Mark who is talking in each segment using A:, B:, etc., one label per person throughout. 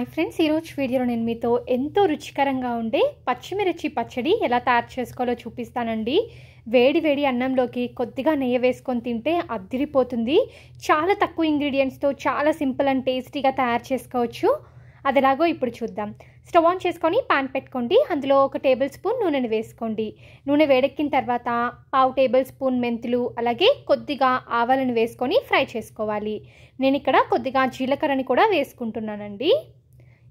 A: Hi friends, ఈరోజు వీడియోలో నేను మీతో ఎంతో రుచికరంగా ఉండే పచ్చిమిర్చి పచ్చడి ఎలా తయారు చేసుకోవాలో చూపిస్తానండి. వేడి వేడి అన్నంలోకి కొద్దిగా నెయ్యి వేసుకొని తింటే అద్దిరిపోతుంది. చాలా తక్కువ ఇంగ్రీడియంట్స్తో చాలా సింపుల్ అండ్ టేస్టీగా తయారు చేసుకోవచ్చు. అది ఎలాగో ఇప్పుడు చూద్దాం. స్టవ్ ఆన్ చేసుకొని పాన్ పెట్టుకోండి. అందులో 1 టేబుల్ స్పూన్ నూనెని వేసుకోండి. నూనె వేడెక్కిన తర్వాత 1/2 టేబుల్ స్పూన్ మెంతులు అలాగే కొద్దిగా ఆవాలను వేసుకొని ఫ్రై చేసుకోవాలి. నేను ఇక్కడ కొద్దిగా జీలకర్రని కూడా వేసుకుంటున్నానండి.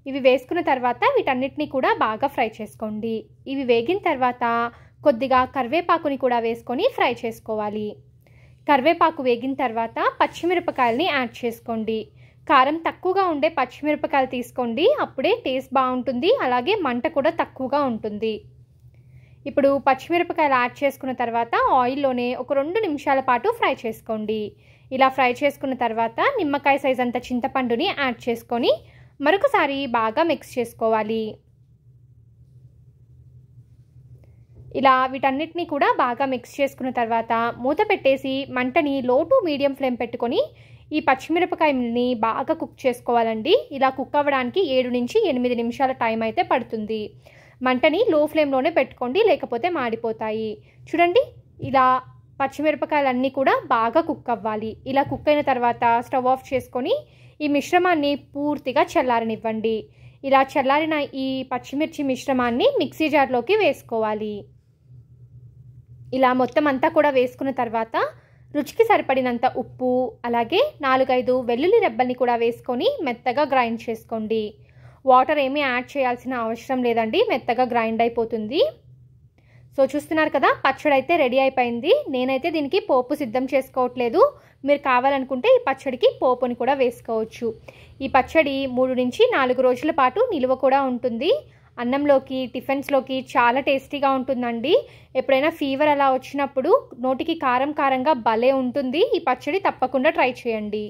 A: ఇవి వేసుకున్న తర్వాత వీటన్నిటిని కూడా బాగా ఫ్రై చేసుకోండి. ఇవి వేగిన తర్వాత కొద్దిగా కరివేపాకుని కూడా వేసుకొని ఫ్రై చేసుకోవాలి. కరివేపాకు వేగిన తర్వాత పచ్చిమిరపకాయలని యాడ్ చేసుకోండి. కారం తక్కువగా ఉండే పచ్చిమిరపకాయలు తీసుకోండి, అప్పుడే టేస్ట్ బాగుంటుంది, అలాగే మంట కూడా తక్కువగా ఉంటుంది. ఇప్పుడు పచ్చిమిరపకాయలు యాడ్ చేసుకున్న తర్వాత ఆయిల్లోనే ఒక 2 నిమిషాల పాటు ఫ్రై చేసుకోండి. ఇలా ఫ్రై చేసుకున్న తర్వాత నిమ్మకాయ సైజ్ అంత చింతపండుని యాడ్ చేసుకొని మరొకసారి బాగా మిక్స్ చేసుకోవాలి. ఇలా వీటన్నిటిని కూడా బాగా మిక్స్ చేసుకున్న తర్వాత మూత పెట్టేసి మంటని లో టు మీడియం ఫ్లేమ్ పెట్టుకొని ఈ పచ్చిమిరపకాయని బాగా కుక్ చేసుకోవాలండి. ఇలా కుక్ అవ్వడానికి 7 నుంచి 8 నిమిషాల టైం అయితే పడుతుంది. మంటని లో ఫ్లేమ్లోనే పెట్టుకోండి, లేకపోతే మాడిపోతాయి. చూడండి, ఇలా పచ్చిమిరపకాయలన్నీ కూడా బాగా కుక్ అవ్వాలి. ఇలా కుక్ అయిన తర్వాత స్టవ్ ఆఫ్ చేసుకొని ఈ మిశ్రమాన్ని పూర్తిగా చల్లారనివ్వండి. ఇలా చల్లారిన ఈ పచ్చిమిర్చి మిశ్రమాన్ని మిక్సీ జార్లోకి వేసుకోవాలి. ఇలా మొత్తం అంతా కూడా వేసుకున్న తర్వాత రుచికి సరిపడినంత ఉప్పు అలాగే 4-5 వెల్లుల్లి రెబ్బల్ని కూడా వేసుకొని మెత్తగా గ్రైండ్ చేసుకోండి. వాటర్ ఏమీ యాడ్ చేయాల్సిన అవసరం లేదండి, మెత్తగా గ్రైండ్ అయిపోతుంది. సో చూస్తున్నారు కదా, పచ్చడి అయితే రెడీ అయిపోయింది. నేనైతే దీనికి పోపు సిద్ధం చేసుకోవట్లేదు. మీరు కావాలనుకుంటే ఈ పచ్చడికి పోపుని కూడా వేసుకోవచ్చు. ఈ పచ్చడి 3 నుంచి 4 రోజుల పాటు నిలువ కూడా ఉంటుంది. అన్నంలోకి టిఫిన్స్లోకి చాలా టేస్టీగా ఉంటుందండి. ఎప్పుడైనా ఫీవర్ అలా వచ్చినప్పుడు నోటికి కారం కారంగా భలే ఉంటుంది. ఈ పచ్చడి తప్పకుండా ట్రై చేయండి.